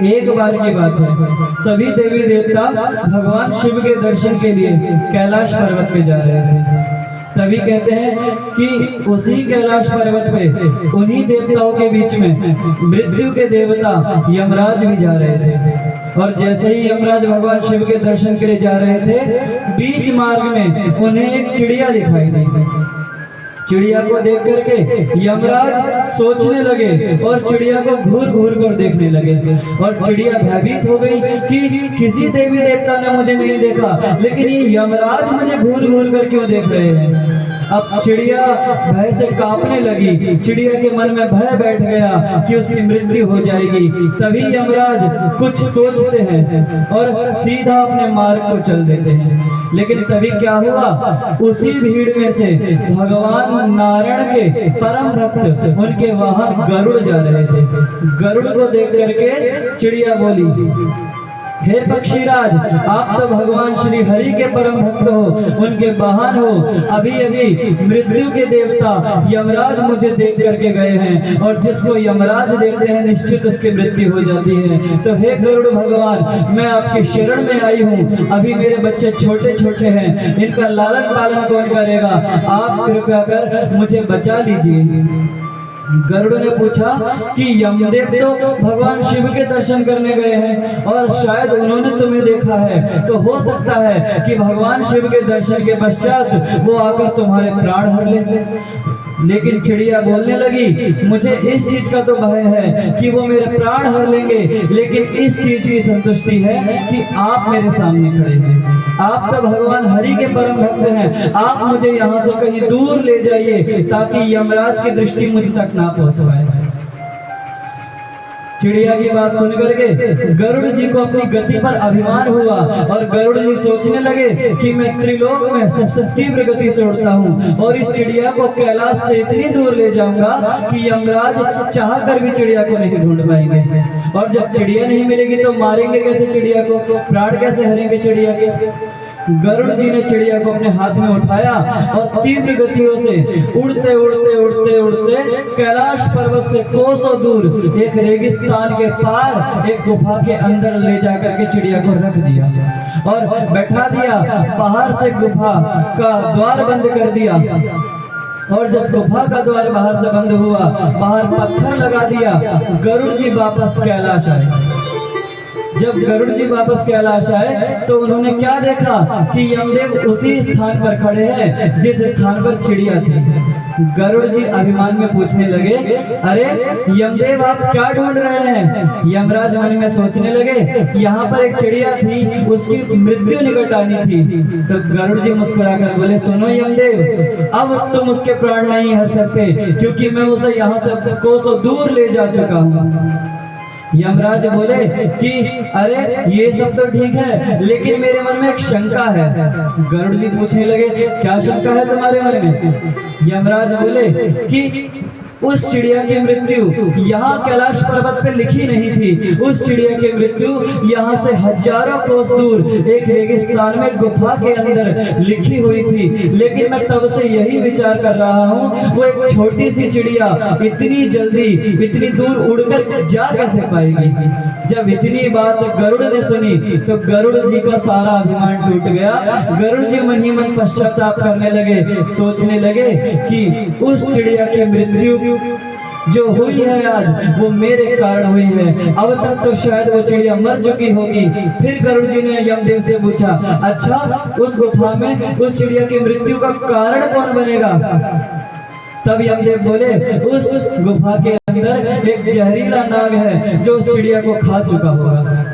एक बार की बात है, सभी देवी देवता भगवान शिव के दर्शन के लिए कैलाश पर्वत पे जा रहे थे। तभी कहते हैं कि उसी कैलाश पर्वत पे उन्हीं देवताओं के बीच में मृत्यु के देवता यमराज भी जा रहे थे। और जैसे ही यमराज भगवान शिव के दर्शन के लिए जा रहे थे, बीच मार्ग में उन्हें एक चिड़िया दिखाई दी। चिड़िया को देख करके यमराज सोचने लगे और चिड़िया को घूर घूर कर देखने लगे। और चिड़िया भयभीत हो गई कि किसी देवी देवता ने मुझे नहीं देखा, लेकिन ये यमराज मुझे घूर घूर कर क्यों देख रहे हैं। अब चिड़िया भय से कांपने लगी। चिड़िया के मन में भय बैठ गया कि उसकी मृत्यु हो जाएगी। तभी यमराज कुछ सोचते हैं और सीधा अपने मार्ग को चल देते हैं। लेकिन तभी क्या हुआ, उसी भीड़ में से भगवान नारायण के परम भक्त उनके वाहन गरुड़ जा रहे थे। गरुड़ को देख करके चिड़िया बोली, हे पक्षीराज, आप तो भगवान श्री हरि के परम भक्त हो, उनके वाहन हो। अभी अभी मृत्यु के देवता यमराज मुझे देख करके गए हैं, और जिसको यमराज देखते हैं निश्चित उसकी मृत्यु हो जाती है। तो हे गरुड़ भगवान, मैं आपकी शरण में आई हूँ। अभी मेरे बच्चे छोटे छोटे हैं, इनका लालन पालन कौन करेगा, आप कृपया कर मुझे बचा लीजिए। गरुड़ ने पूछा कि यमदेव तो भगवान शिव के दर्शन करने गए हैं और शायद उन्होंने तुम्हें देखा है, तो हो सकता है कि भगवान शिव के दर्शन के पश्चात वो आकर तुम्हारे प्राण हर ले। लेकिन चिड़िया बोलने लगी, मुझे इस चीज का तो भय है कि वो मेरे प्राण हर लेंगे, लेकिन इस चीज की संतुष्टि है कि आप मेरे सामने खड़े हैं। आप तो भगवान हरि के परम भक्त हैं, आप मुझे यहाँ से कहीं दूर ले जाइए ताकि यमराज की दृष्टि मुझ तक ना पहुंच पाए। चिड़िया की बात सुन करके गरुड़ जी को अपनी गति पर अभिमान हुआ और गरुड़ जी सोचने लगे कि मैं त्रिलोक में सबसे तीव्र गति से उड़ता हूँ और इस चिड़िया को कैलाश से इतनी दूर ले जाऊंगा कि यमराज चाह कर भी चिड़िया को नहीं ढूंढ पाएंगे। और जब चिड़िया नहीं मिलेगी तो मारेंगे कैसे चिड़िया को, प्राण कैसे हरेंगे चिड़िया के। गरुड़ जी ने चिड़िया को अपने हाथ में उठाया और तीव्र गतियों से उड़ते उड़ते उड़ते उड़ते कैलाश पर्वत से कोसों दूर एक रेगिस्तान के पार एक गुफा के अंदर ले जाकर के चिड़िया को रख दिया और बैठा दिया। बाहर से गुफा का द्वार बंद कर दिया और जब गुफा का द्वार बाहर से बंद हुआ, बाहर पत्थर लगा दिया। गरुड़ जी वापस कैलाश आए। जब गरुड़ जी वापस कैलाश आए तो उन्होंने क्या देखा कि यमदेव उसी स्थान पर खड़े हैं जिस स्थान पर चिड़िया थी। गरुड़ जी अभिमान में पूछने लगे, अरे यमदेव आप क्या ढूंढ रहे हैं। यमराज मन में सोचने लगे, यहाँ पर एक चिड़िया थी, उसकी मृत्यु निकट आनी थी। तो गरुड़ जी मुस्कुराकर बोले, सुनो यमदेव, अब तुम उसके प्राण नहीं हर सकते क्योंकि मैं उसे यहाँ से कोसों दूर ले जा चुका हूँ। यमराज बोले कि अरे ये सब तो ठीक है, लेकिन मेरे मन में एक शंका है। गरुड़ जी पूछने लगे, क्या शंका है तुम्हारे मन में। यमराज बोले कि उस चिड़िया की मृत्यु यहाँ कैलाश पर्वत पे लिखी नहीं थी, उस चिड़िया की मृत्यु यहाँ से हजारों कोस दूर एक रेगिस्तान में गुफा के अंदर लिखी हुई थी। लेकिन मैं तब से यही विचार कर रहा हूँ, वो एक छोटी सी चिड़िया इतनी जल्दी इतनी दूर उड़कर जा कैसे पाएगी। जब इतनी बात गरुड़ ने सुनी तो गरुड़ जी का सारा अभिमान टूट गया। गरुड़ जी मन ही मन पश्चाताप करने लगे, सोचने लगे कि उस चिड़िया की मृत्यु जो हुई है आज वो मेरे कारण हुई है। अब तक तो शायद वो चिड़िया मर चुकी होगी। फिर गरुड़ जी ने यमदेव से पूछा, अच्छा उस गुफा में उस चिड़िया की मृत्यु का कारण कौन बनेगा। तब यमदेव बोले, उस गुफा के अंदर एक जहरीला नाग है जो उस चिड़िया को खा चुका होगा।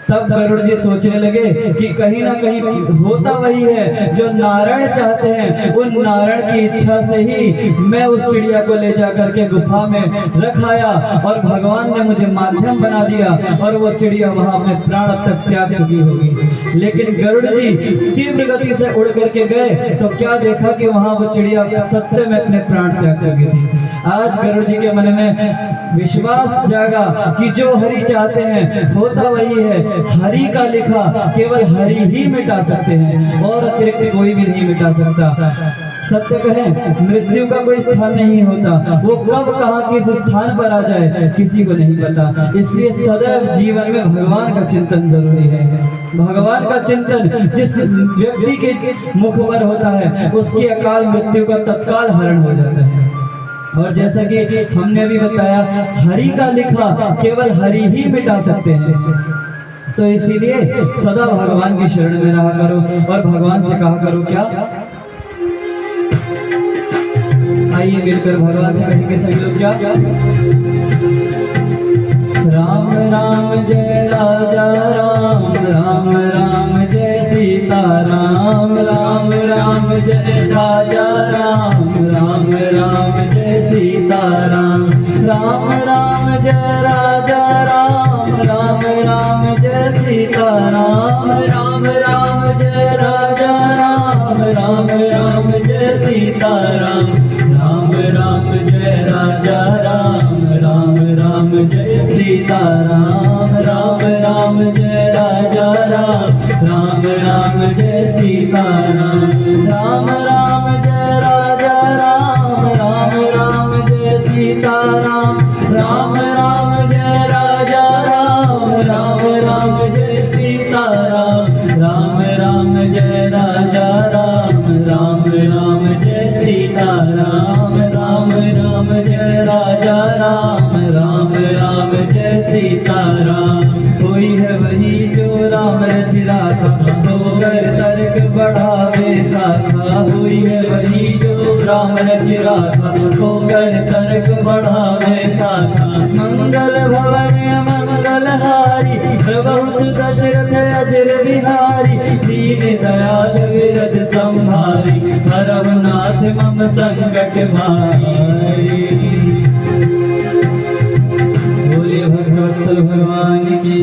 तब गरुड़ जी सोचने लगे कि कहीं ना कहीं होता वही है जो नारायण चाहते हैं। उन नारायण की इच्छा से ही मैं उस चिड़िया को ले जाकर के गुफा में रखाया और भगवान ने मुझे माध्यम बना दिया और वो चिड़िया वहां अपने प्राण तक त्याग चुकी होगी। लेकिन गरुड़ जी तीव्र गति से उड़ करके गए तो क्या देखा कि वहां वो चिड़िया सत्य में अपने प्राण त्याग चुकी थी। आज गरुड़ जी के मन में विश्वास जागा कि जो हरि चाहते हैं होता वही है। हरि का लिखा केवल हरि ही मिटा सकते हैं और अतिरिक्त कोई भी नहीं मिटा सकता। सत्य कहें, मृत्यु का कोई स्थान नहीं होता, वो कब कहाँ किस स्थान पर आ जाए किसी को नहीं पता। इसलिए सदैव जीवन में भगवान का चिंतन जरूरी है। भगवान का चिंतन जिस व्यक्ति के मुख पर होता है उसकी अकाल मृत्यु का तत्काल हरण हो जाता है। और जैसा कि हमने अभी बताया, हरि का लिखा केवल हरि ही मिटा सकते हैं। तो इसीलिए सदा भगवान की शरण में रहा करो और भगवान से कहा करो क्या, आइए मिलकर भगवान से कहेंगे सभी लोग क्या, राम राम जय राजा राम, राम राम जय सीता राम, राम राम जय राजा राम, राम राम जय सीता राम, राम राम जय राजा राम, राम राम जय सीता राम, राम राम जय राजा राम, राम राम जय सीता राम, राम राम जय राजा राम, राम राम जय सीता राम, राम राम जय राजा राम, राम राम जय सीता राम, राम राम जय राजा राम, राम राम जय सीता राम, राम राम जय राजा राम, राम राम जय सीता राम, राम राम जय राजा राम, राम राम जय सीता राम, राम राम जय राजा राम, राम राम जय सीता राम। कोई है वही जो राम रच राखा, होकर तर्क बढ़ावे साखा, हुई है वही जो राम रच राखा, होकर तर्क बढ़ावे साखा। मंगल भवन मंगल हारी, प्रभु दशरथ अजर बिहारी, दीन दयाल विरद संभारी, हरव नाथ मम संकट भारी। बोले भगवत्सल भगवान की